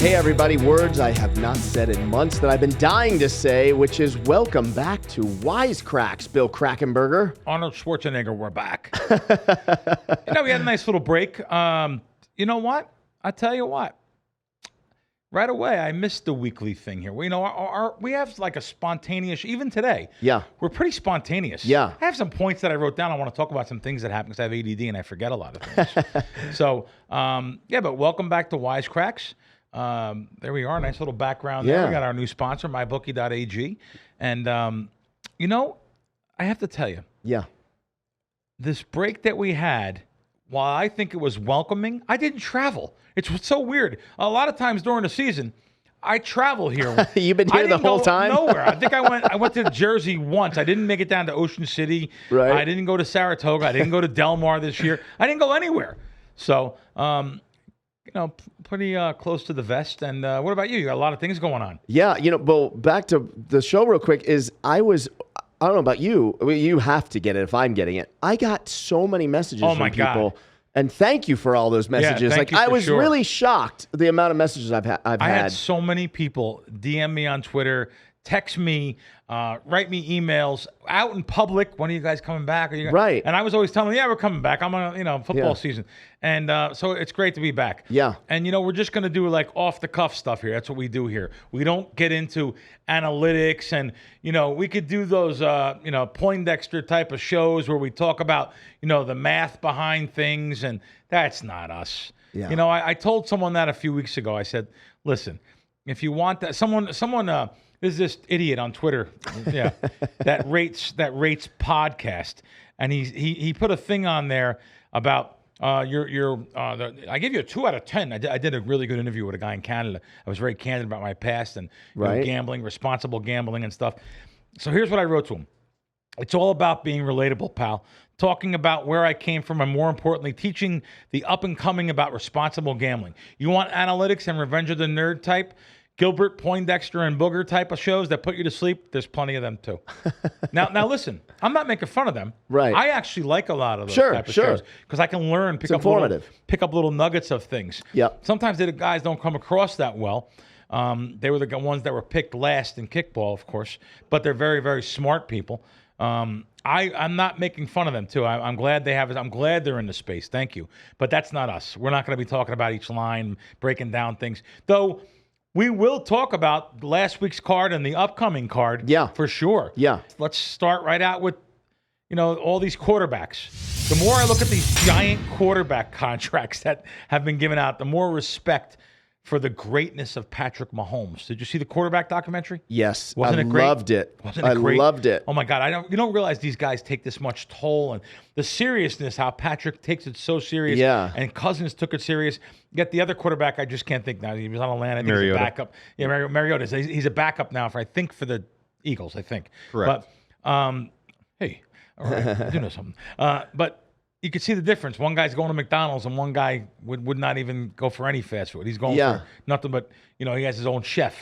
Hey everybody, words I have not said in months that I've been dying to say, which is welcome back to Wise Kracks, Bill Krackomberger. Arnold Schwarzenegger, we're back. We had a nice little break. You know what? I tell you what. Right away, I missed the weekly thing here. We have like a spontaneous, even today. Yeah. We're pretty spontaneous. Yeah. I have some points that I wrote down. I want to talk about some things that happen because I have ADD and I forget a lot of things. So, but welcome back to Wise Kracks. There we are. Nice little background there. Yeah. We got our new sponsor, MyBookie.ag. And, I have to tell you. Yeah. This break that we had, while I think it was welcoming, I didn't travel. It's so weird. A lot of times during the season, I travel here. You've been here the whole time? Nowhere. I think I went to Jersey once. I didn't make it down to Ocean City. Right. I didn't go to Saratoga. I didn't go to Del Mar this year. I didn't go anywhere. So, pretty close to the vest. And what about you? You got a lot of things going on. Yeah, well, back to the show real quick I don't know about you. You have to get it if I'm getting it. I got so many messages from people. God. And thank you for all those messages. Thank you I for was sure. really shocked the amount of messages I've had. I had so many people DM me on Twitter, text me, write me emails out in public. When are you guys coming back? Right. And I was always telling them, yeah, we're coming back. I'm on football season. And so it's great to be back. Yeah. And, we're just going to do like off the cuff stuff here. That's what we do here. We don't get into analytics and, we could do those, Poindexter type of shows where we talk about, the math behind things. And that's not us. Yeah. I told someone that a few weeks ago. I said, listen, if you want that, someone, there's this idiot on Twitter, that rates podcast, and he put a thing on there about I give you a 2 out of 10. I did a really good interview with a guy in Canada. I was very candid about my past and gambling, responsible gambling and stuff. So here's what I wrote to him. It's all about being relatable, pal. Talking about where I came from and more importantly, teaching the up and coming about responsible gambling. You want analytics and Revenge of the Nerd type? Gilbert, Poindexter, and Booger type of shows that put you to sleep, there's plenty of them too. Now listen, I'm not making fun of them. Right. I actually like a lot of those type of shows because I can learn, pick up little nuggets of things. Yep. Sometimes the guys don't come across that well. They were the ones that were picked last in kickball, of course, but they're very, very smart people. I'm not making fun of them too. I'm glad they have it. I'm glad they're in the space. Thank you. But that's not us. We're not going to be talking about each line, breaking down things. Though we will talk about last week's card and the upcoming card. Yeah. For sure. Yeah. Let's start right out with, all these quarterbacks. The more I look at these giant quarterback contracts that have been given out, the more respect for the greatness of Patrick Mahomes. Did you see the quarterback documentary? Yes. Wasn't it great? Loved it. Wasn't it great? I loved it. Oh my God. You don't realize these guys take this much toll and the seriousness, how Patrick takes it so serious. Yeah. And Cousins took it serious. Yet the other quarterback, I just can't think now. He was on Atlanta. I think Mariota. He's a backup. Yeah, Mariota. He's a backup now for the Eagles, I think. Correct. But, hey, all right, I do know something. But you could see the difference. One guy's going to McDonald's and one guy would not even go for any fast food. He's going for nothing but, he has his own chef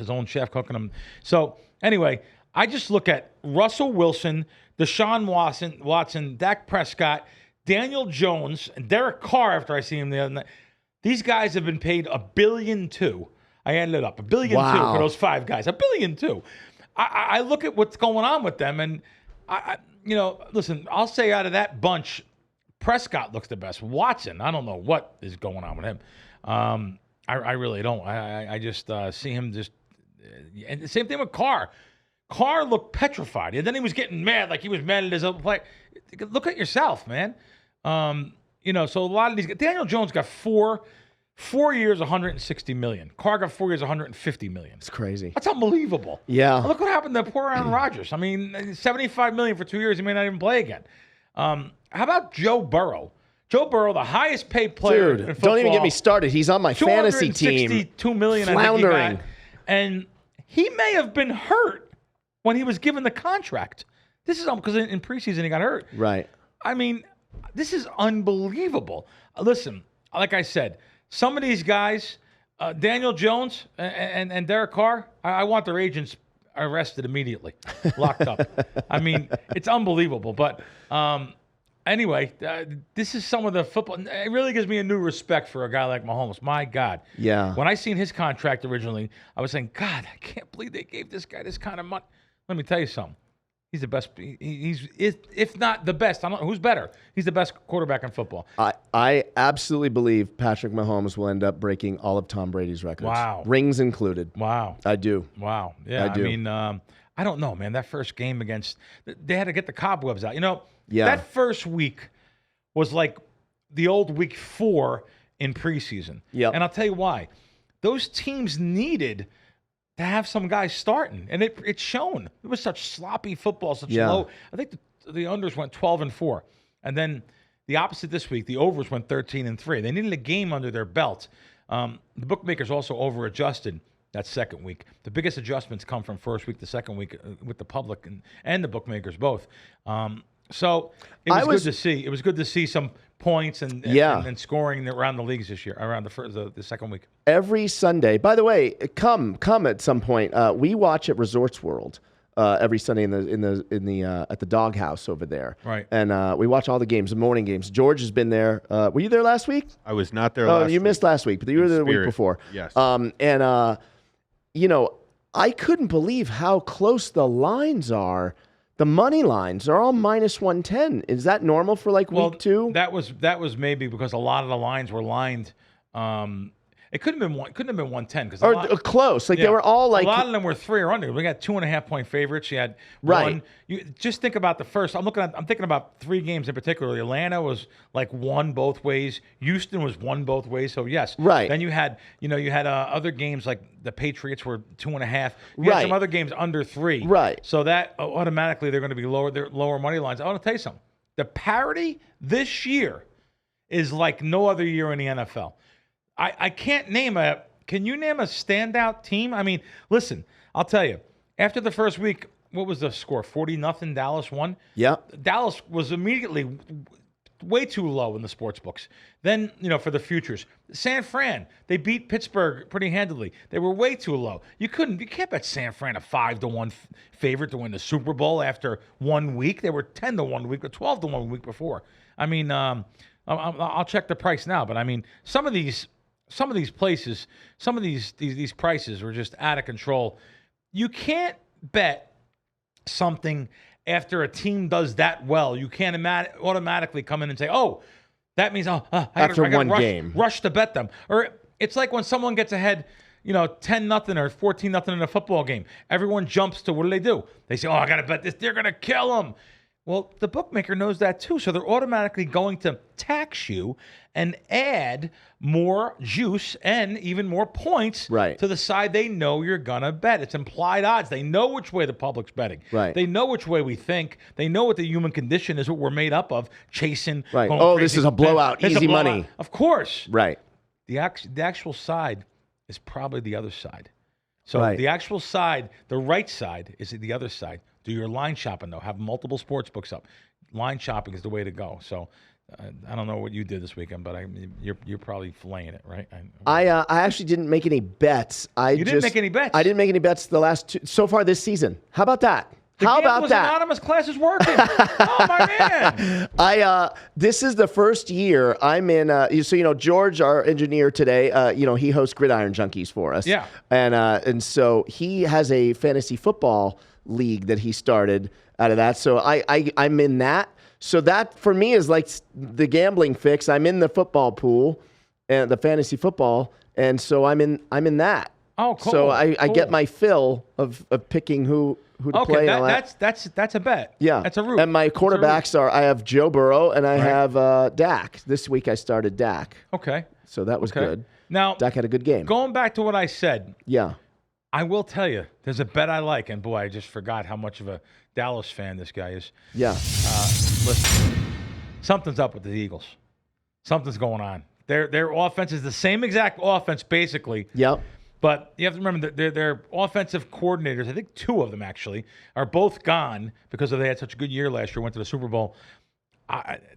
cooking him. So anyway, I just look at Russell Wilson, Deshaun Watson, Dak Prescott, Daniel Jones, and Derek Carr after I see him the other night. These guys have been paid $1.2 billion. I added it up. $1.2 billion for those 5 guys. $1.2 billion. I look at what's going on with them and listen, I'll say out of that bunch, Prescott looks the best. Watson, I don't know what is going on with him. I really don't. I just see him just. And the same thing with Carr. Carr looked petrified. And then he was getting mad, like he was mad at his other play. Look at yourself, man. So a lot of these. Daniel Jones got 4 years, $160 million. Carr got 4 years, $150 million. It's crazy. That's unbelievable. Yeah. Look what happened to poor Aaron Rodgers. I mean, $75 million for 2 years. He may not even play again. How about Joe Burrow? Joe Burrow, the highest paid player in football. Don't even get me started. He's on my fantasy team. $262 million, floundering. I think he got. And he may have been hurt when he was given the contract. This is because in preseason he got hurt. Right. I mean, this is unbelievable. Listen, like I said, some of these guys, Daniel Jones and Derek Carr, I want their agents arrested immediately, locked up. I mean, it's unbelievable. But Anyway, this is some of the football. It really gives me a new respect for a guy like Mahomes. My God. Yeah. When I seen his contract originally, I was saying, God, I can't believe they gave this guy this kind of money. Let me tell you something. He's the best. He's if not the best. I don't know who's better. He's the best quarterback in football. I absolutely believe Patrick Mahomes will end up breaking all of Tom Brady's records. Wow. Rings included. Wow. I do. Wow. Yeah. I do. mean, I don't know, man. That first game against, they had to get the cobwebs out. Yeah. That first week was like the old week 4 in preseason. Yep. And I'll tell you why. Those teams needed to have some guys starting, and it's shown. It was such sloppy football, such low. I think the unders went 12-4, and then the opposite this week. The overs went 13-3. They needed a game under their belt. The bookmakers also over-adjusted that second week. The biggest adjustments come from first week to second week with the public and the bookmakers both. So it was good to see. It was good to see some points and scoring around the leagues this year, around the second week. Every Sunday. By the way, come at some point. We watch at Resorts World every Sunday in the at the doghouse over there. Right. And we watch all the games, the morning games. George has been there. Were you there last week? I was not there last week. Oh, you missed last week, but you were there the week before. Yes. I couldn't believe how close the lines are. The money lines are all minus 110. Is that normal for week 2? That was maybe because a lot of the lines were lined. It couldn't have been 110 because close. They were all a lot of them were 3 or under. We got 2.5 point favorites. You had one. You just think about the first. I'm thinking about 3 games in particular. Atlanta was like 1 both ways. Houston was 1 both ways. So yes, right. Then you had other games like the Patriots were 2.5. You had some other games under 3. Right. So that automatically they're going to be lower money lines. I want to tell you something. The parity this year is like no other year in the NFL. I can't name can you name a standout team? I mean, listen, I'll tell you. After the first week, what was the score? 40-0, Dallas won? Yeah. Dallas was immediately way too low in the sports books. Then, for the futures. San Fran, they beat Pittsburgh pretty handily. They were way too low. You can't bet San Fran a 5-1 favorite to win the Super Bowl after 1 week. They were 10-1 week, but 12-1 week before. I mean, I'll check the price now, but I mean, some of these places, some of these prices are just out of control. You can't bet something after a team does that well. You can't automatically come in and say, "Oh, that means I gotta rush to bet them." Or it's like when someone gets ahead, 10-0 or 14-0 in a football game. Everyone jumps to what do? They say, "Oh, I gotta bet this. They're gonna kill them." Well, the bookmaker knows that too, so they're automatically going to tax you and add more juice and even more points to the side they know you're going to bet. It's implied odds. They know which way the public's betting. Right. They know which way we think. They know what the human condition is, what we're made up of, chasing. Right. Oh, crazy. This is a blowout, easy money. Of course. Right. The actual side is probably the other side. So the actual side, the right side, is the other side. Do your line shopping, though. Have multiple sports books up. Line shopping is the way to go. So I don't know what you did this weekend, but you're probably filleting it, right? I actually didn't make any bets. You didn't make any bets? I didn't make any bets so far this season. How about that? How about that? Anonymous class is working. Oh, my man. This is the first year I'm in. George, our engineer today, he hosts Gridiron Junkies for us. Yeah. And so he has a fantasy football league that he started out of that. So I'm in that. So that for me is like the gambling fix. I'm in the football pool and the fantasy football, and so I'm in that. Oh, cool. So I get my fill of picking who to play. That's a bet. Yeah, that's a route. And my quarterbacks I have Joe Burrow and I have Dak. This week I started Dak. Okay. So that was good. Now Dak had a good game. Going back to what I said. Yeah. I will tell you, there's a bet I like, and boy, I just forgot how much of a Dallas fan this guy is. Yeah. Listen, something's up with the Eagles. Something's going on. Their offense is the same exact offense, basically. Yep. But you have to remember that their offensive coordinators, I think 2 of them actually, are both gone because they had such a good year last year, went to the Super Bowl.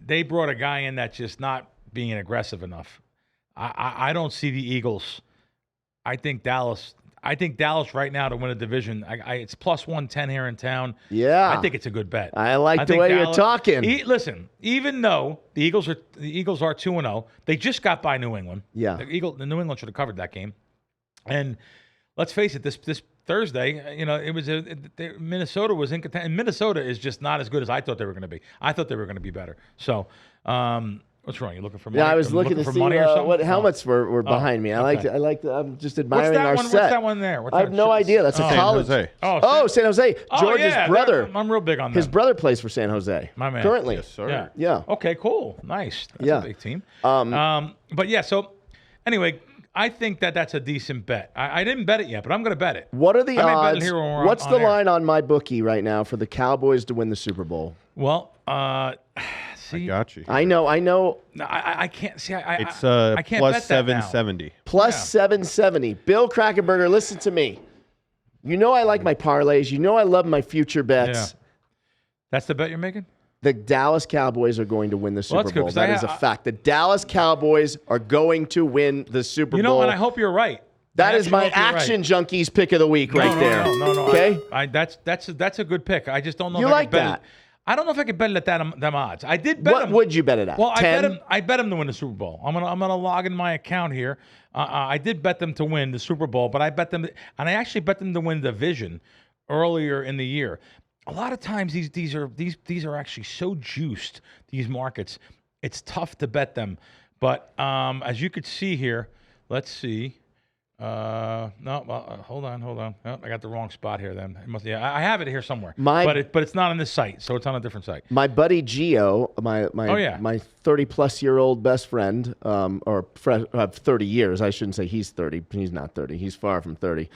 They brought a guy in that's just not being aggressive enough. I don't see the Eagles. I think Dallas, I think Dallas right now to win a division. It's plus 110 here in town. Yeah. I think it's a good bet. I like the way you're talking. Listen, even though the Eagles are 2-0, they just got by New England. Yeah. The New England should have covered that game. And let's face it, this Thursday, it was Minnesota was in contention. And Minnesota is just not as good as I thought they were going to be. I thought they were going to be better. So, what's wrong? You looking for money? Yeah, I was looking to see what helmets were behind me. I'm just admiring our set. What's that one there? I have no idea. That's a college. San Jose. San Jose. George's brother. I'm real big on that. His brother plays for San Jose. My man. Currently. Yes, sir. Yeah. Okay, cool. Nice. That's a big team. But yeah, so anyway, I think that's a decent bet. I didn't bet it yet, but I'm going to bet it. What are the odds? What's the air. line on MyBookie right now for the Cowboys to win the Super Bowl? Well, see, I got you. I know. No, I can't see. It's I can't plus bet 770. Plus 770. Bill Krackomberger, listen to me. You know I like my parlays. You know I love my future bets. Yeah. That's the bet you're making? The Dallas Cowboys are going to win the Super Bowl. Good, that is a fact. The Dallas Cowboys are going to win the Super Bowl. And I hope you're right. That is my Action Junkies pick of the week there. No. Okay? That's a good pick. I just don't know if I could bet it. I don't know if I could bet it at them odds. I did bet What would you bet it at? Well, 10? I bet them to win the Super Bowl. I'm gonna log in my account here. I did bet them to win the Super Bowl, but I bet them, and I actually bet them to win the division earlier in the year. A lot of times these are actually so juiced, these markets. It's tough to bet them. But as you could see here, let's see. Hold on. Oh, I got the wrong spot here then. I have it here somewhere. But it's not on this site, so it's on a different site. My buddy Gio, my 30-plus-year-old best friend, or 30 years. I shouldn't say he's 30. He's not 30. He's far from 30.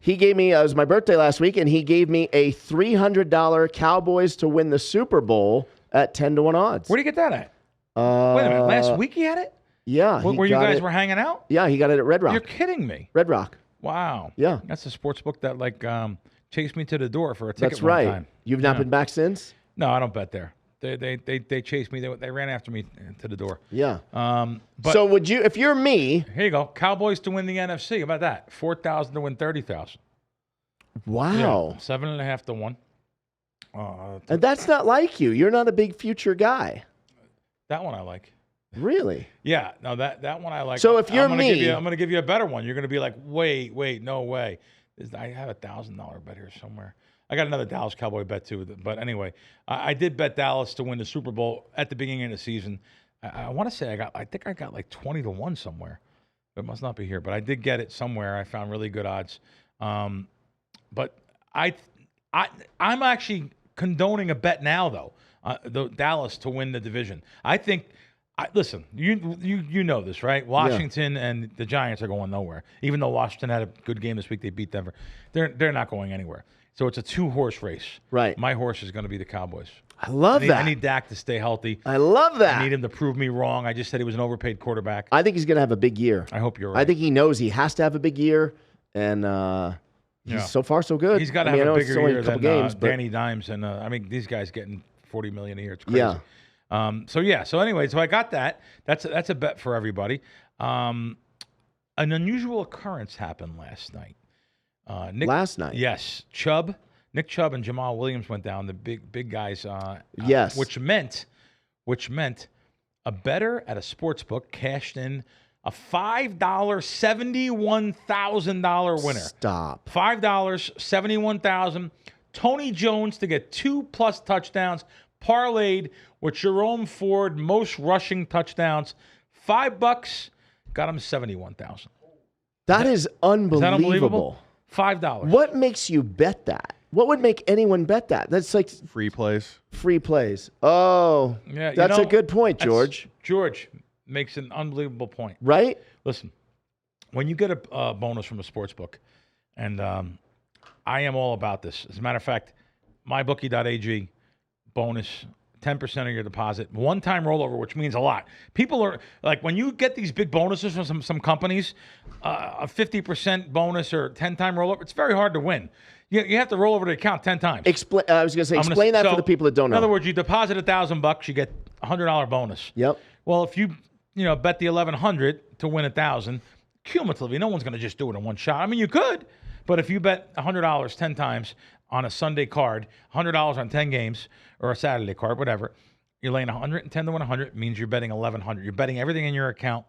He gave me, it was my birthday last week, and he gave me a $300 Cowboys to win the Super Bowl at 10-1 odds. Where did you get that at? Wait a minute. Last week he had it? Yeah. Where you guys were hanging out? Yeah, he got it at Red Rock. You're kidding me. Red Rock. Wow. Yeah. That's the sportsbook that chased me to the door for a ticket. That's right. One time. You've not been back since? No, I don't bet there. They chased me. They ran after me to the door. Yeah. But so would you, if you're me? Here you go. Cowboys to win the NFC. How about that? 4,000 to win 30,000. Wow. Yeah, 7.5 to 1. And that's not like you. You're not a big future guy. That one I like. Really? Yeah. No, that one I like. So if you're me, I'm going to give you a better one. You're going to be like, wait, no way. I have a $1,000 bet here somewhere. I got another Dallas Cowboy bet too. But anyway, I did bet Dallas to win the Super Bowl at the beginning of the season. I want to say I think I got like 20 to 1 somewhere. It must not be here, but I did get it somewhere. I found really good odds. But I'm actually condoning a bet now though. The Dallas to win the division. I think. Listen, you know this, right? Washington and the Giants are going nowhere. Even though Washington had a good game this week, they beat Denver. They're not going anywhere. So it's a 2-horse race. Right. My horse is going to be the Cowboys. I love that. I need Dak to stay healthy. I love that. I need him to prove me wrong. I just said he was an overpaid quarterback. I think he's going to have a big year. I hope you're right. I think he knows he has to have a big year, and he's so far so good. He's got to have a bigger year than games, Danny Dimes, and these guys getting $40 million a year. It's crazy. Yeah. So anyway, so I got that. That's a bet for everybody. An unusual occurrence happened last night. Last night? Yes. Nick Chubb and Jamal Williams went down, the big guys. Yes. Which meant a bettor at a sports book cashed in a $5 $71,000 winner. Stop. $5 $71,000. Tony Jones to get 2+ touchdowns, parlayed with Jerome Ford, most rushing touchdowns. $5 got him 71,000. That is unbelievable. Is that unbelievable? $5. What makes you bet that? What would make anyone bet that? That's like free plays. Free plays. Oh, yeah. That's a good point, George. George makes an unbelievable point. Right? Listen, when you get a bonus from a sports book, and I am all about this. As a matter of fact, MyBookie.ag bonus. 10% of your deposit, one-time rollover, which means a lot. People are like, when you get these big bonuses from some companies, a 50% bonus or 10-time rollover, it's very hard to win. You have to roll over the account 10 times. I was going to say, explain that for the people that don't know. In other words, you deposit $1,000, you get $100 bonus. Yep. Well, if you bet the $1,100 to win $1,000, cumulatively, no one's going to just do it in one shot. I mean, you could, but if you bet $100 10 times on a Sunday card, $100 on 10 games, or a Saturday card, whatever, you're laying 110 to 100, means you're betting 1,100. You're betting everything in your account.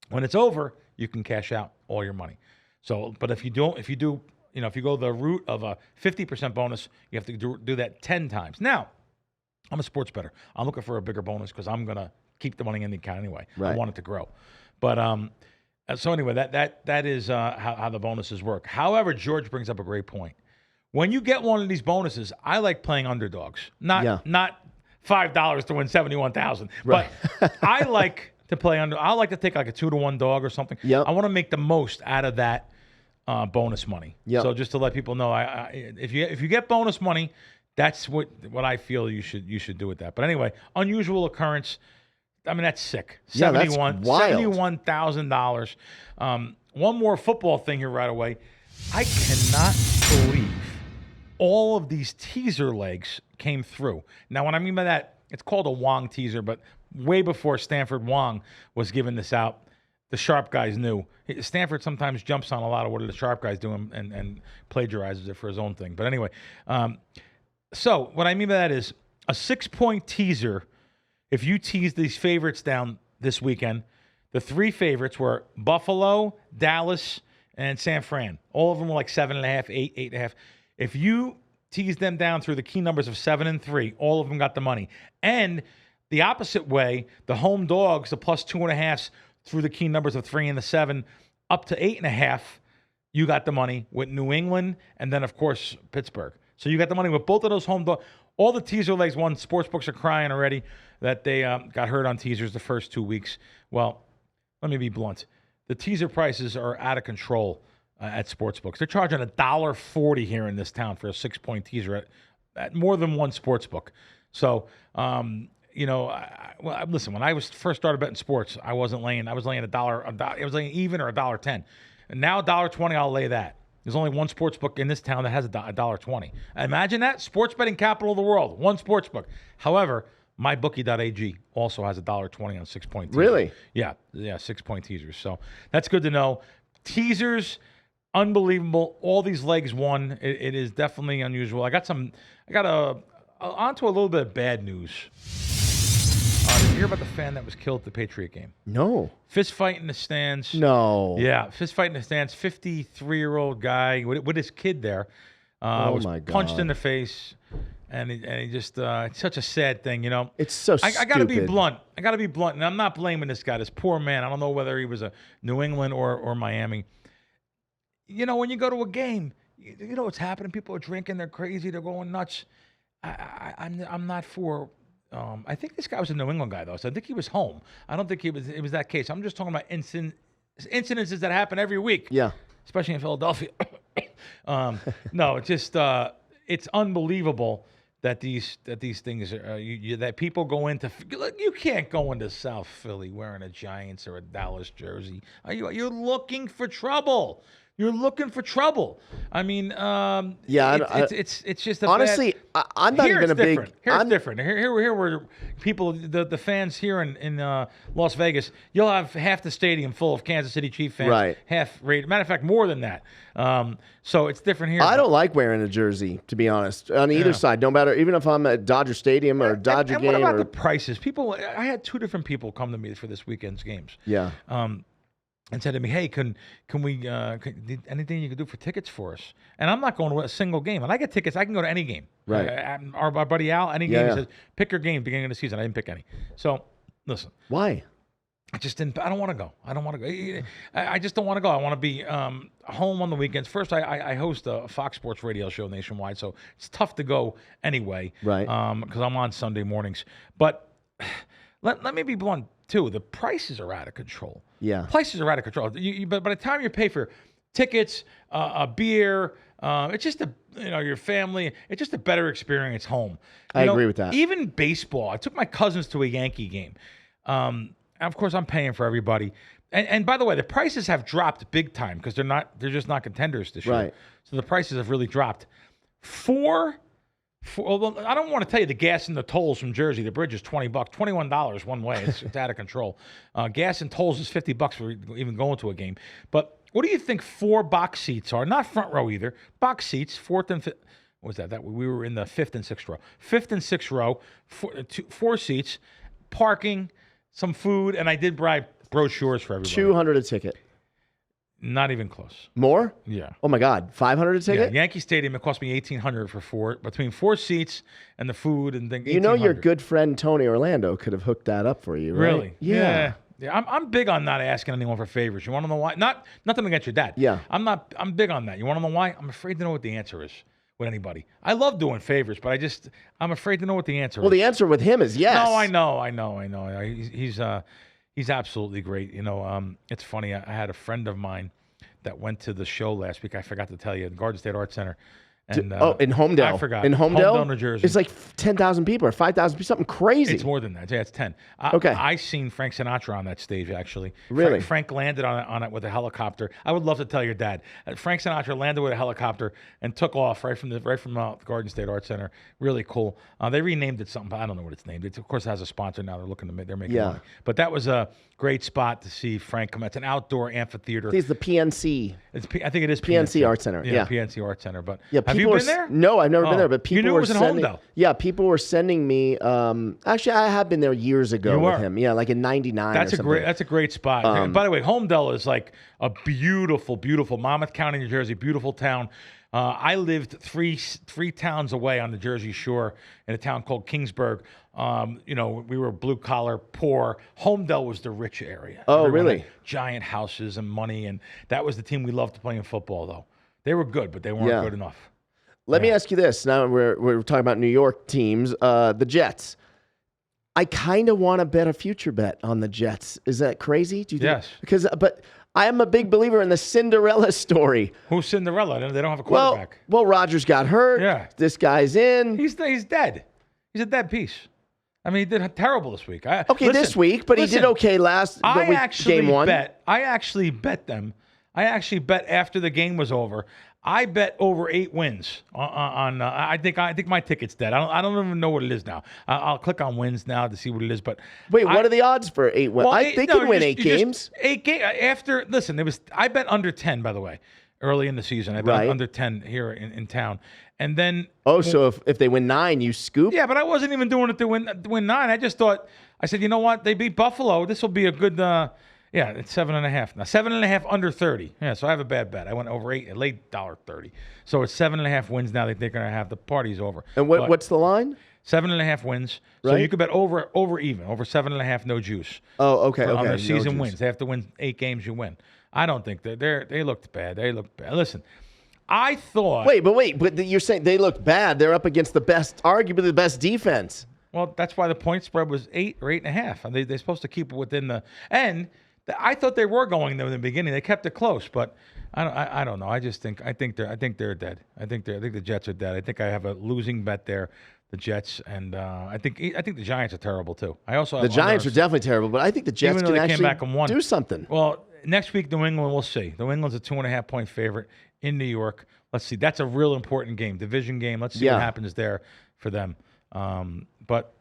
When it's over, you can cash out all your money. So, but if you go the route of a 50% bonus, you have to do that 10 times. Now, I'm a sports bettor. I'm looking for a bigger bonus because I'm going to keep the money in the account anyway. Right. I want it to grow. But so anyway, that is how the bonuses work. However, George brings up a great point. When you get one of these bonuses, I like playing underdogs, not $5 to win $71,000. Right. But I like to play under. I like to take like a 2-to-1 dog or something. Yep. I want to make the most out of that bonus money. Yep. So just to let people know, if you get bonus money, that's what I feel you should do with that. But anyway, unusual occurrence. I mean, that's sick. Yeah, that's wild. $71,000. One more football thing here right away. I cannot believe all of these teaser legs came through. Now, what I mean by that, it's called a Wong teaser, but way before Stanford Wong was giving this out, the sharp guys knew. Stanford sometimes jumps on a lot of what the sharp guys do and plagiarizes it for his own thing. But anyway, so what I mean by that is a 6-point teaser. If you tease these favorites down this weekend, the 3 favorites were Buffalo, Dallas, and San Fran. All of them were like 7.5, 8, 8.5. If you tease them down through the key numbers of 7 and 3, all of them got the money. And the opposite way, the home dogs, the plus 2.5s through the key numbers of 3 and the 7, up to 8.5, you got the money with New England and then, of course, Pittsburgh. So you got the money with both of those home dogs. All the teaser legs won. Sportsbooks are crying already that they got hurt on teasers the first 2 weeks. Well, let me be blunt. The teaser prices are out of control at Sportsbooks. They're charging $1.40 here in this town for a 6-point teaser at more than one sportsbook. So, listen, when I first started betting sports, I was laying $1. It was laying even or $1.10. And now $1.20, I'll lay that. There's only one sports book in this town that has $1.20. Imagine that. Sports betting capital of the world. One sports book. However, MyBookie.ag also has $1.20 on 6-point teasers. Really? Yeah, 6-point teasers. So that's good to know. Teasers, unbelievable. All these legs won. It is definitely unusual. I got onto a little bit of bad news. Did you hear about the fan that was killed at the Patriot game? No. Fist fight in the stands. No. Yeah, fist fight in the stands. 53-year-old guy with his kid there was my God. punched in the face, and he just it's such a sad thing, you know. It's so stupid. I got to be blunt. And I'm not blaming this guy. This poor man. I don't know whether he was a New England or Miami. You know, when you go to a game, you know what's happening. People are drinking. They're crazy. They're going nuts. I'm not for. I think this guy was a New England guy, though, so I think he was home. I don't think it was that case. I'm just talking about incidences that happen every week. Yeah. Especially in Philadelphia. No, it's just it's unbelievable that these things that people go into. You can't go into South Philly wearing a Giants or a Dallas jersey. You're looking for trouble. You're looking for trouble. I mean, it's just honestly. I'm not even a big. Here's different. Here were people, the fans here in Las Vegas. You'll have half the stadium full of Kansas City Chiefs fans. Right. Half rated. Matter of fact, more than that. So it's different here. I don't like wearing a jersey, to be honest, on either side. No matter, even if I'm at Dodger Stadium or Dodger game. What about the prices? I had 2 different people come to me for this weekend's games. Yeah. And said to me, "Hey, can we anything you can do for tickets for us?" And I'm not going to a single game. And I get tickets. I can go to any game. Right. Our buddy Al, any game. He says, "Pick your game beginning of the season." I didn't pick any. So listen. Why? I just didn't. I don't want to go. I just don't want to go. I want to be home on the weekends. First, I host a Fox Sports radio show nationwide, so it's tough to go anyway. Right. Because I'm on Sunday mornings. But let me be blunt too. The prices are out of control. Yeah. Prices are out of control. But by the time you pay for tickets, a beer, it's just your family. It's just a better experience home. I agree with that. Even baseball. I took my cousins to a Yankee game. Of course, I'm paying for everybody. And by the way, the prices have dropped big time because they're just not contenders this year. Right. So the prices have really dropped. 4 Well, I don't want to tell you the gas and the tolls from Jersey. The bridge is $20, $21 one way. It's out of control. Gas and tolls is $50 for even going to a game. But what do you think 4 box seats are? Not front row either. Box seats, fourth and fifth. What was that? That we were in the 5th and 6th row. 5th and 6th row, 4 seats, parking, some food, and I did buy brochures for everybody. $200 a ticket. Not even close. More? Yeah. Oh my God, $500 a ticket? Yeah, Yankee Stadium. It cost me $1,800 for 4 between 4 seats and the food and things. You know, your good friend Tony Orlando could have hooked that up for you, right? Really? Yeah. I'm big on not asking anyone for favors. You want to know why? Nothing against your dad. Yeah. I'm big on that. You want to know why? I'm afraid to know what the answer is with anybody. I love doing favors, but I'm afraid to know what the answer is. Well, the answer with him is yes. No, I know. He's absolutely great. You know, it's funny. I had a friend of mine that went to the show last week. I forgot to tell you, Garden State Art Center. And, in Homedale. I forgot. In Homedale, New Jersey. It's like 10,000 people or 5,000 people, something crazy. It's more than that. Yeah, it's 10. Okay. I seen Frank Sinatra on that stage, actually. Really? Frank landed on it with a helicopter. I would love to tell your dad. Frank Sinatra landed with a helicopter and took off right from the Garden State Art Center. Really cool. They renamed it something, but I don't know what it's named. It, of course, has a sponsor now. They're making money. But that was a great spot to see Frank come. It's an outdoor amphitheater. I think it's the PNC. I think it is PNC Art Center. Yeah. PNC Art Center. But yeah, have you been there? No, I've never been there. But people you knew were it was in sending. Homedale. Yeah, people were sending me. Actually, I have been there years ago with him. Yeah, like in '99. That's a great spot. By the way, Homedale is like a beautiful, beautiful Monmouth County, New Jersey, beautiful town. I lived three towns away on the Jersey Shore in a town called Kingsburg. You know, we were blue collar, poor. Homedale was the rich area. Oh, Everyone really? had giant houses and money, and that was the team we loved playing football. Though they were good, but they weren't good enough. Let me ask you this. Now we're talking about New York teams. The Jets. I kind of want to bet a future bet on the Jets. Is that crazy? Do you think? Yes. But I am a big believer in the Cinderella story. Who's Cinderella? They don't have a quarterback. Well, Rodgers got hurt. Yeah. This guy's in. He's dead. He's a dead piece. I mean, he did terrible this week. This week, but he did okay game 1. I actually bet them. I actually bet after the game was over. I bet over 8 wins on. I think my ticket's dead. I don't even know what it is now. I'll click on wins now to see what it is. But wait, what are the odds for 8 wins? They can win 8 games. 8 games after. Listen, I bet under 10. By the way, early in the season, I bet under 10 here in town. And then so if they win 9, you scoop? Yeah, but I wasn't even doing it to win 9. I just thought, I said, you know what? They beat Buffalo. This will be a good. It's 7.5 now. 7.5 under 30. Yeah, so I have a bad bet. I went over 8, late $1.30. So it's 7.5 wins now that they're going to have. The party's over. And what's the line? 7.5 wins. Right. So you could bet over 7.5, no juice. Oh, okay. On their season wins. They have to win 8 games. You win. I don't think they looked bad. They looked bad. Listen, I thought. Wait, but you're saying they look bad. They're up against arguably the best defense. Well, that's why the point spread was 8 or 8.5. And they're supposed to keep it within the and. I thought they were going there in the beginning. They kept it close, but I don't know. I think they're dead. I think the Jets are dead. I think I have a losing bet there, the Jets, and I think the Giants are terrible too. I also have the Giants are definitely terrible, but I think the Jets can actually back and won. Do something. Well, next week New England, we'll see. New England's a 2.5 point favorite in New York. Let's see. That's a real important game, division game. Let's see what happens there for them. But.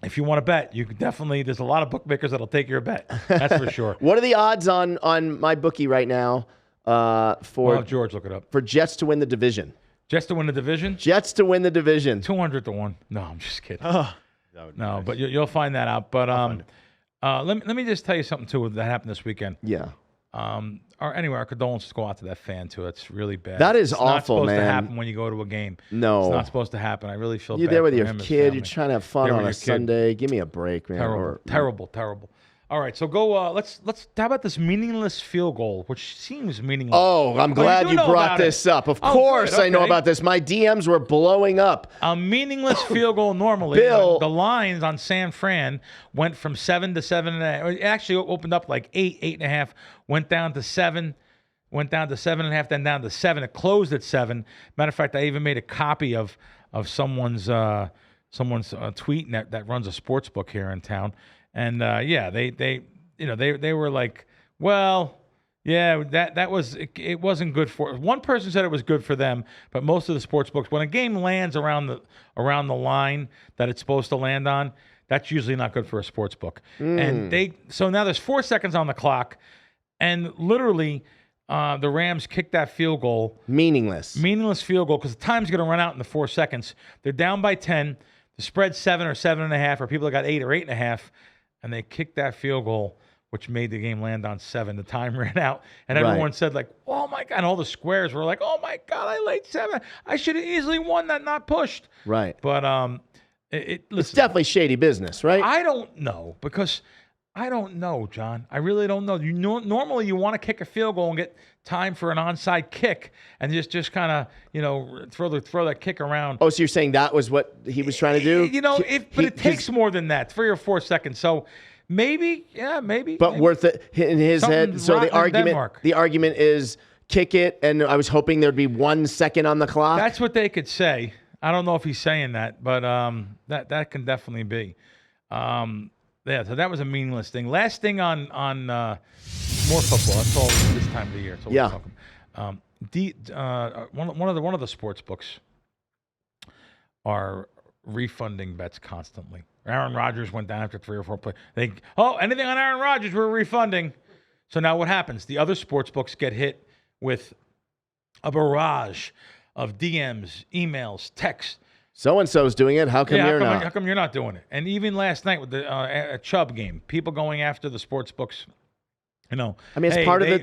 If you want to bet, you can definitely. There's a lot of bookmakers that'll take your bet. That's for sure. What are the odds on MyBookie right now for George look it up for Jets to win the division? Jets to win the division? Jets to win the division. 200 to 1. No, I'm just kidding. No, nice. But you'll find that out. But let me just tell you something too that happened this weekend. Yeah. Our condolences go out to that fan too. It's really bad. That is it's awful, not supposed man. to happen when you go to a game. No, it's not supposed to happen. I really feel you're bad there with for your him, kid. You're trying to have fun on a Sunday. Give me a break, man. Terrible. All right, so go. Let's. How about this meaningless field goal, which seems meaningless? Oh, I'm glad you brought this up. Of course, I know about this. My DMs were blowing up. A meaningless field goal normally. Bill, the lines on San Fran went from 7 to 7.5. It actually opened up like 8, 8.5. Went down to 7. Went down to 7.5, then down to 7. It closed at 7. Matter of fact, I even made a copy of someone's tweet that runs a sports book here in town. And they were like, well, Yeah, that was it wasn't good for. One person said it was good for them, but most of the sports books, when a game lands around the line that it's supposed to land on, that's usually not good for a sports book. And so now there's 4 seconds on the clock, and literally the Rams kicked that field goal. Meaningless field goal because the time's going to run out in the 4 seconds. They're down by 10. The spread's 7 or 7.5, or people that got 8 or 8.5, and they kicked that field goal, which made the game land on 7. The time ran out, and everyone said, like, oh, my God. And all the squares were like, oh, my God, I laid 7. I should have easily won that, not pushed. Right. But listen, it's definitely shady business, right? I don't know, because I don't know, John. I really don't know. Normally you want to kick a field goal and get time for an onside kick and just kind of, throw that kick around. Oh, so you're saying that was what he was trying to do? But it takes more than that, 3 or 4 seconds. So maybe. But maybe. worth it in his head. So the argument is kick it, and I was hoping there'd be 1 second on the clock. That's what they could say. I don't know if he's saying that, but that can definitely be. Yeah, so that was a meaningless thing. Last thing on more football. That's all this time of the year. That's all we're talking. One of the sports books are refunding bets constantly. Aaron Rodgers went down after 3 or 4 plays. Anything on Aaron Rodgers, we're refunding. So now what happens? The other sports books get hit with a barrage of DMs, emails, texts. So-and-so's doing it. How come you're not? How come you're not doing it? And even last night with the Chubb game, people going after the sports books. I mean, that's part of the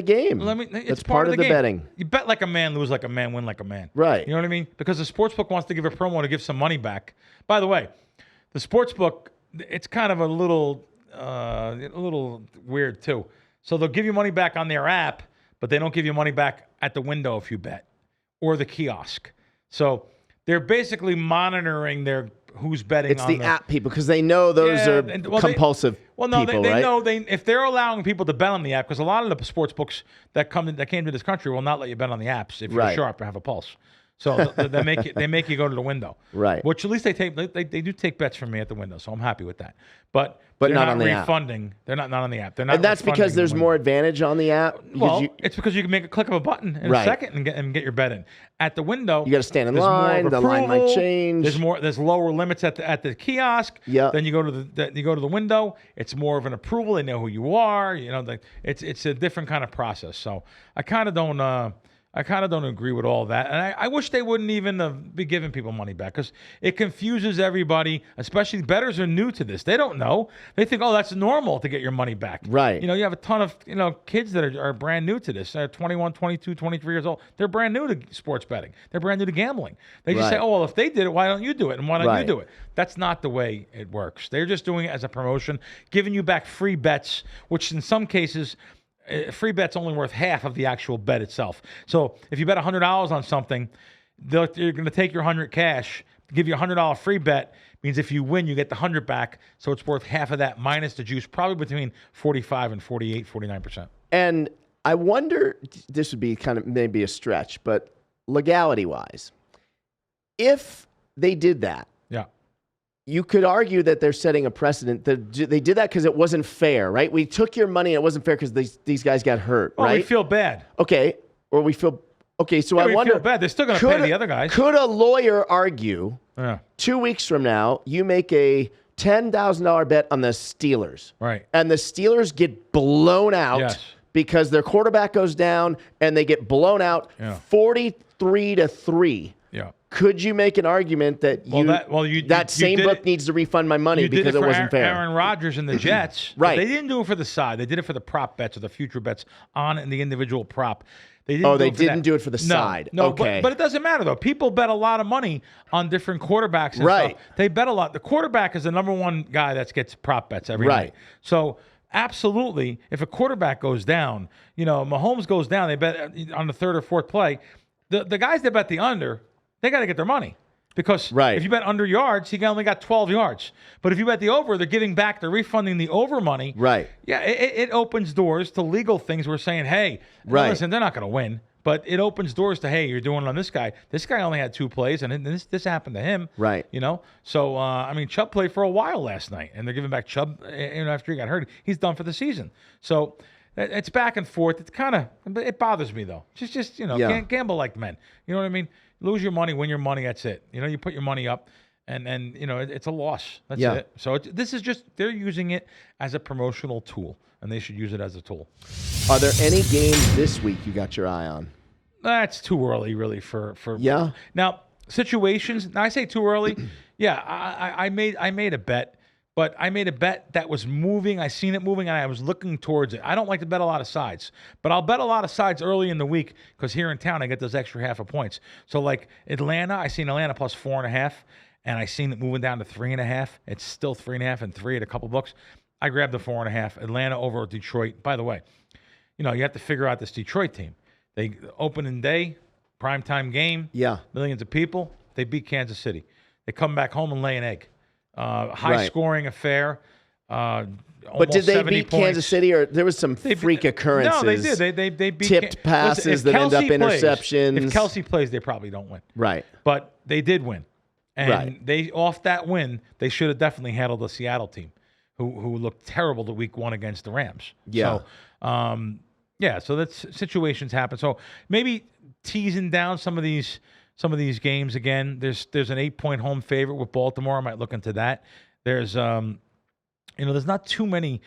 game. It's part of the betting. You bet like a man, lose like a man, win like a man. Right. You know what I mean? Because the sportsbook wants to give a promo to give some money back. By the way, the sportsbook, it's kind of a little weird too. So they'll give you money back on their app, but they don't give you money back at the window if you bet, or the kiosk. So they're basically monitoring who's betting. It's the app people, because they know those are compulsive people, they right? know if they're allowing people to bet on the app, because a lot of the sports books that came to this country will not let you bet on the apps if you're sharp and have a pulse. So they make you go to the window, right? Which at least they do take bets from me at the window, so I'm happy with that. But they're not on the refunding. App. They're not on the app. They're not. And that's because there's more advantage on the app. Well, it's because you can make a click of a button in a second and get your bet in. At the window, you got to stand in line. The line might change. There's lower limits at the kiosk. Yeah. Then you go to the window. It's more of an approval. They know who you are. It's a different kind of process. So I kind of don't agree with all that. And I wish they wouldn't even be giving people money back, because it confuses everybody, especially bettors are new to this. They don't know. They think, oh, that's normal to get your money back. Right. You have a ton of kids that are brand new to this. They're 21, 22, 23 years old. They're brand new to sports betting. They're brand new to gambling. They just say, oh, well, if they did it, why don't you do it? And why don't you do it? That's not the way it works. They're just doing it as a promotion, giving you back free bets, which in some cases – free bet's only worth half of the actual bet itself. So if you bet $100 on something, they're going to take your $100 cash, give you a $100 free bet. Means if you win, you get the $100 back. So it's worth half of that minus the juice, probably between 45 and 48, 49%. And I wonder, this would be kind of maybe a stretch, but legality-wise, if they did that, you could argue that they're setting a precedent. That they did that because it wasn't fair, right? We took your money and it wasn't fair because these guys got hurt, right? We feel bad. Okay. Or we feel... Okay, so I wonder... feel bad. They're still going to pay the other guys. Could a lawyer argue 2 weeks from now, you make a $10,000 bet on the Steelers. Right. And the Steelers get blown out because their quarterback goes down and they get blown out 43-3. Yeah. Could you make an argument that that same book needs to refund my money because it wasn't fair? Aaron Rodgers and the Jets, right? They didn't do it for the side. They did it for the prop bets or the future bets on the individual prop. They didn't do it for the side. No, okay. But it doesn't matter though. People bet a lot of money on different quarterbacks and stuff. They bet a lot. The quarterback is the number one guy that gets prop bets every night. So absolutely, if a quarterback goes down, Mahomes goes down, they bet on the third or fourth play. The guys that bet the under, they got to get their money, because if you bet under yards, he only got 12 yards. But if you bet the over, they're refunding the over money. Right. Yeah, it opens doors to legal things. We're saying, hey, listen, they're not going to win. But it opens doors to, hey, you're doing it on this guy. This guy only had 2 plays, and this happened to him. Right. So, Chubb played for a while last night, and they're giving back Chubb after he got hurt. He's done for the season. So it's back and forth. It's kind of, it bothers me though. Just gamble like men. You know what I mean? Lose your money, win your money. That's it. You put your money up, and it's a loss. That's it. So this is just, they're using it as a promotional tool, and they should use it as a tool. Are there any games this week you got your eye on? That's too early, really. For yeah. Now situations. Now I say too early. Yeah, I made a bet. But I made a bet that was moving. I seen it moving, and I was looking towards it. I don't like to bet a lot of sides, but I'll bet a lot of sides early in the week because here in town I get those extra half a points. So like Atlanta, I seen Atlanta plus 4.5, and I seen it moving down to 3.5. It's still 3.5 and 3 at a couple bucks. I grabbed the 4.5. Atlanta over Detroit. By the way, you have to figure out this Detroit team. They opening day, primetime game. Yeah, millions of people. They beat Kansas City. They come back home and lay an egg. High-scoring affair. But did they beat points. Kansas City, or there was some freak occurrences? No, they did. They beat tipped passes that end up interceptions. If Kelsey plays, they probably don't win. Right. But they did win, and they off that win, they should have definitely handled the Seattle team, who looked terrible the week 1 against the Rams. Yeah. So, so that's situations happen. So maybe teasing down some of these games again. There's an 8-point home favorite with Baltimore. I might look into that. There's there's not too many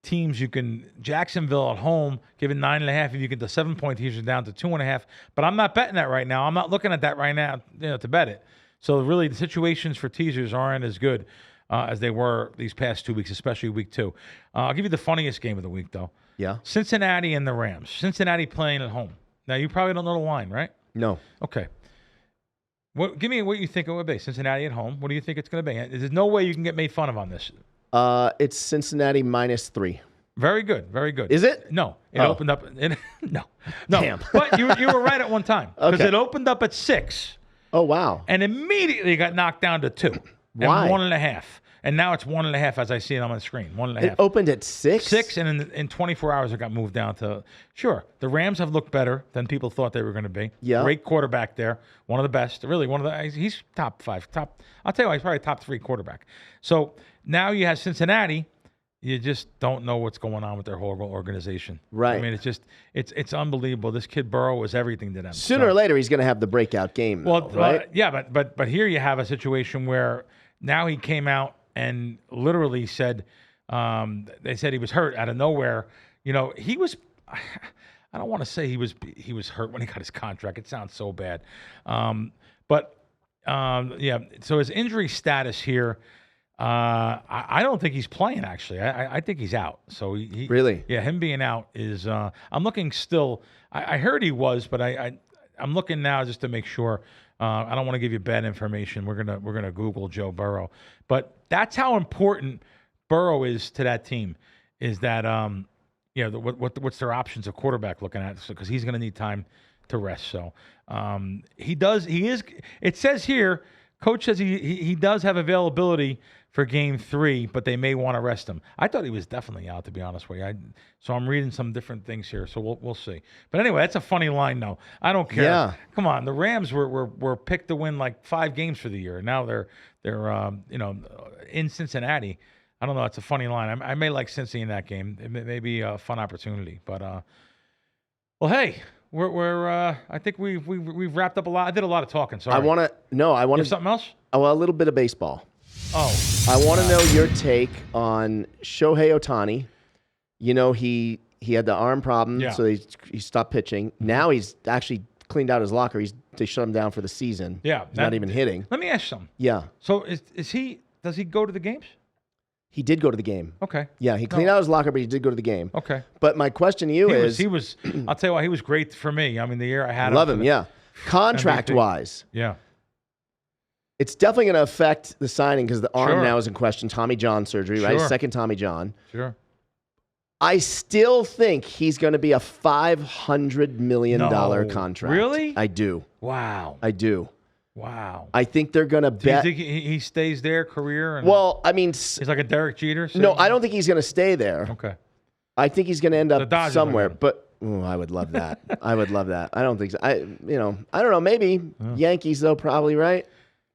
teams you can. Jacksonville at home giving 9.5. If you get the 7-point teaser down to 2.5, but I'm not betting that right now. I'm not looking at that right now to bet it. So really, the situations for teasers aren't as good as they were these past 2 weeks, especially week 2. I'll give you the funniest game of the week though. Yeah. Cincinnati and the Rams. Cincinnati playing at home. Now you probably don't know the line, right? No. Okay. Give me what you think it would be. Cincinnati at home. What do you think it's going to be? There's no way you can get made fun of on this. It's Cincinnati -3. Very good. Very good. Is it? No. It opened up. No. Damn. But you were right at one time. Because it opened up at 6. Oh, wow. And immediately got knocked down to 2. Why? And 1.5. And now it's 1.5 as I see it on the screen. 1.5. It opened at 6? 6, and in 24 hours it got moved down to. Sure, the Rams have looked better than people thought they were going to be. Yeah. Great quarterback there. One of the best. Really, he's top 5. I'll tell you what, he's probably top 3 quarterback. So now you have Cincinnati. You just don't know what's going on with their whole organization. Right. I mean, it's unbelievable. This kid Burrow was everything to them. Sooner or later, he's going to have the breakout game, though, right? Yeah, but here you have a situation where now he came out and literally said, they said he was hurt out of nowhere. He was, I don't want to say he was hurt when he got his contract. It sounds so bad. So his injury status here, I don't think he's playing, actually. I think he's out. So he really? Yeah, him being out is, I'm looking still. I heard he was, but I'm looking now just to make sure. I don't want to give you bad information. We're gonna Google Joe Burrow, but that's how important Burrow is to that team. Is that what's their options of quarterback looking at? Because he's gonna need time to rest. So he does. He is. It says here, coach says he does have availability for game 3, but they may want to rest him. I thought he was definitely out, to be honest with you. So I'm reading some different things here, so we'll see. But anyway, that's a funny line, though. I don't care. Yeah. Come on, the Rams were picked to win like 5 games for the year, and now they're in Cincinnati. I don't know. It's a funny line. I may like Cincy in that game. It may be a fun opportunity, but well, hey. I think we've wrapped up a lot. I did a lot of talking. Sorry. I want to something else. Oh, a little bit of baseball. Oh, I want to know your take on Shohei Ohtani. He had the arm problem, so he stopped pitching. Now he's actually cleaned out his locker. They shut him down for the season. Yeah, not even hitting. Let me ask you something. Yeah. So does he go to the games? He did go to the game. Okay. Yeah, he cleaned out his locker, but he did go to the game. Okay. But my question to you is... He was I'll tell you what, he was great for me. I mean, the year I had him. Love him, yeah. Contract-wise. Yeah. It's definitely going to affect the signing because the arm now is in question. Tommy John surgery, right? Second Tommy John. Sure. I still think he's going to be a $500 million contract. Really? I do. Wow. I do. Wow. I think they're going to bet. Do you think he stays there, career? Well, I mean... He's like a Derek Jeter? No, I don't think he's going to stay there. Okay. I think he's going to end up somewhere. But I would love that. I would love that. I don't think so. I don't know. Maybe Yankees, though, probably, right?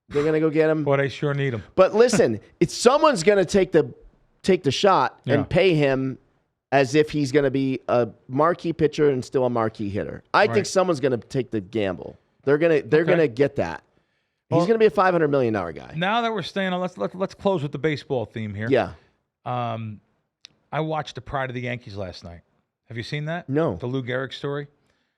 They're going to go get him. Boy, they sure need him. But listen, someone's going to take the shot and pay him as if he's going to be a marquee pitcher and still a marquee hitter. I think Right. someone's going to take the gamble. They're gonna get that. Well, He's going to be a $500 million guy. Now that we're staying on, let's close with the baseball theme here. Yeah. I watched The Pride of the Yankees last night. Have you seen that? No. The Lou Gehrig story?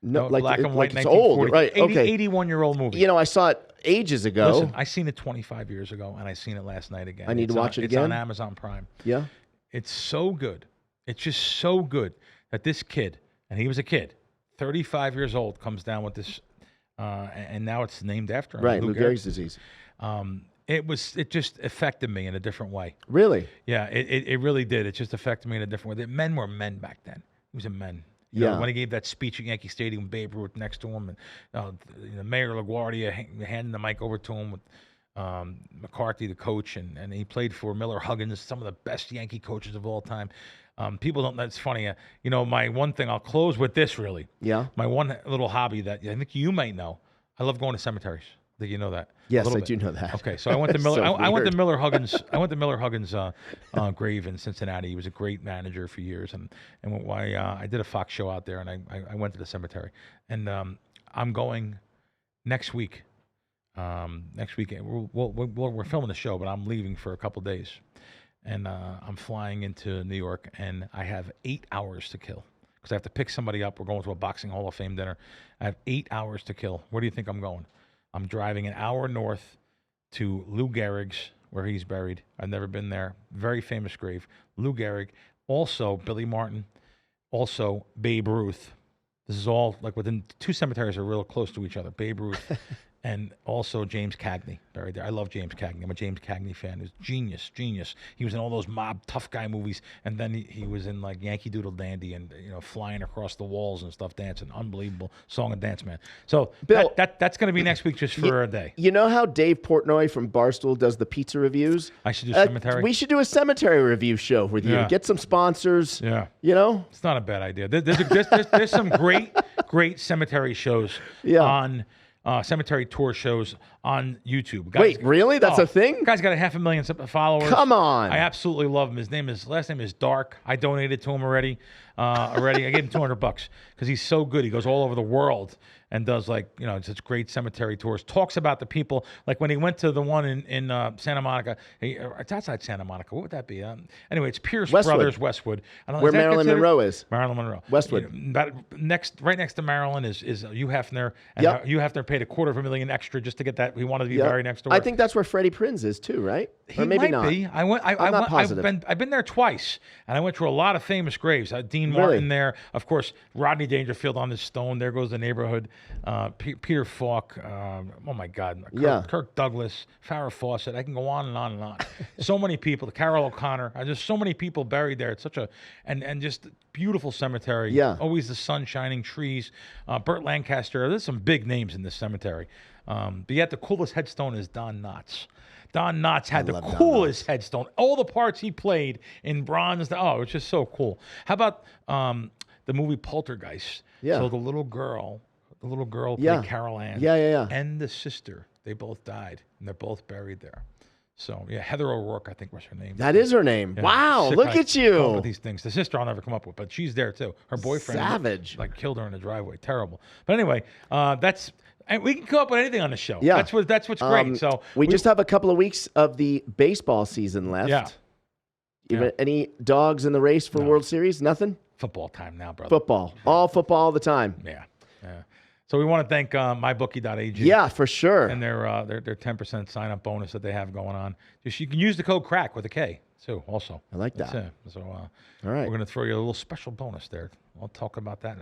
No, Black and white, it's old, 1940. right? Okay. 81-year-old movie. I saw it ages ago. Listen, I seen it 25 years ago, and I seen it last night again. I need to watch it again? It's on Amazon Prime. Yeah. It's so good. It's just so good that this kid, and he was a kid, 35 years old, comes down with this, and now it's named after him. Right, Lou Gehrig's disease. It just affected me in a different way. Really? Yeah, it really did. It just affected me in a different way. Men were men back then. He was a man. You know, when he gave that speech at Yankee Stadium, Babe Ruth next to him, and Mayor LaGuardia handing the mic over to him with McCarthy, the coach, and he played for Miller Huggins, some of the best Yankee coaches of all time. People don't. That's funny. My one thing. I'll close with this. Really. Yeah. My one little hobby that I think you might know. I love going to cemeteries. Do you know that? Yes, I do know that. Okay, so I went to Miller. So I went to weird. Miller Huggins. I went to Miller Huggins' grave in Cincinnati. He was a great manager for years, and I did a Fox show out there, and I went to the cemetery, and I'm going next week. Next weekend, we're filming the show, but I'm leaving for a couple days, and I'm flying into New York, and I have 8 hours to kill because I have to pick somebody up. We're going to a Boxing Hall of Fame dinner. I have 8 hours to kill. Where do you think I'm going? I'm driving an hour north to Lou Gehrig's, where he's buried. I've never been there. Very famous grave. Lou Gehrig, also Billy Martin, also Babe Ruth. This is all like within two cemeteries are real close to each other. Babe Ruth and also James Cagney buried there. I love James Cagney. I'm a James Cagney fan. He's genius. He was in all those mob tough guy movies, and then he was in like Yankee Doodle Dandy and flying across the walls and stuff, dancing. Unbelievable song and dance man. So Bill, that's going to be next week just for a day. You know how Dave Portnoy from Barstool does the pizza reviews? I should do cemetery. We should do a cemetary review show with you. Yeah. Get some sponsors. Yeah. It's not a bad idea. There's some great cemetery shows on. Cemetery tour shows on YouTube. Wait, really? That's a thing? Guy's got 500,000 followers. Come on. I absolutely love him. His last name is Dark. I donated to him already. I gave him $200 because he's so good. He goes all over the world and does such great cemetery tours. Talks about the people. Like when he went to the one in Santa Monica. It's outside Santa Monica. What would that be? Anyway, it's Pierce Brothers Westwood. Where Marilyn Monroe is. Marilyn Monroe. Westwood. Right next to Marilyn is Hugh Hefner. And Hugh Hefner paid $250,000 extra just to get that. He wanted to be buried next door. I think that's where Freddie Prinze is too, right? He or maybe might not. be. I'm not positive. I've been there twice, and I went through a lot of famous graves. Dean Martin there, of course. Rodney Dangerfield on the stone. There goes the neighborhood. Peter Falk. Oh my God. Kirk Douglas. Farrah Fawcett. I can go on and on and on. So many people. Carol O'Connor. There's so many people buried there. It's such a and just beautiful cemetery. Yeah. Always the sun shining, trees. Burt Lancaster. There's some big names in this cemetery. But yet the coolest headstone is Don Knotts. Don Knotts had the coolest headstone. All the parts he played in bronze. Oh, it's just so cool. How about the movie Poltergeist? Yeah. So the little girl played Carol Ann. Yeah. And the sister, they both died, and they're both buried there. So Heather O'Rourke, I think was her name. That is her name. Yeah. Wow, look at you. Come up with these things. The sister I'll never come up with, but she's there too. Her boyfriend, savage, killed her in the driveway. Terrible. But anyway, and we can come up with anything on the show. Yeah. That's what's great. So we just have a couple of weeks of the baseball season left. Yeah. Any dogs in the race for World Series? Nothing? Football time now, brother. Football. All football all the time. Yeah. So we want to thank MyBookie.ag. Yeah, for sure. And their 10% sign-up bonus that they have going on. You can use the code Krack with a K, too, also. I like that. So all right. We're going to throw you a little special bonus there. I'll talk about that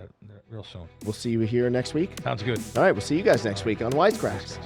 real soon. We'll see you here next week. Sounds good. All right, we'll see you guys next week on Wise Kracks.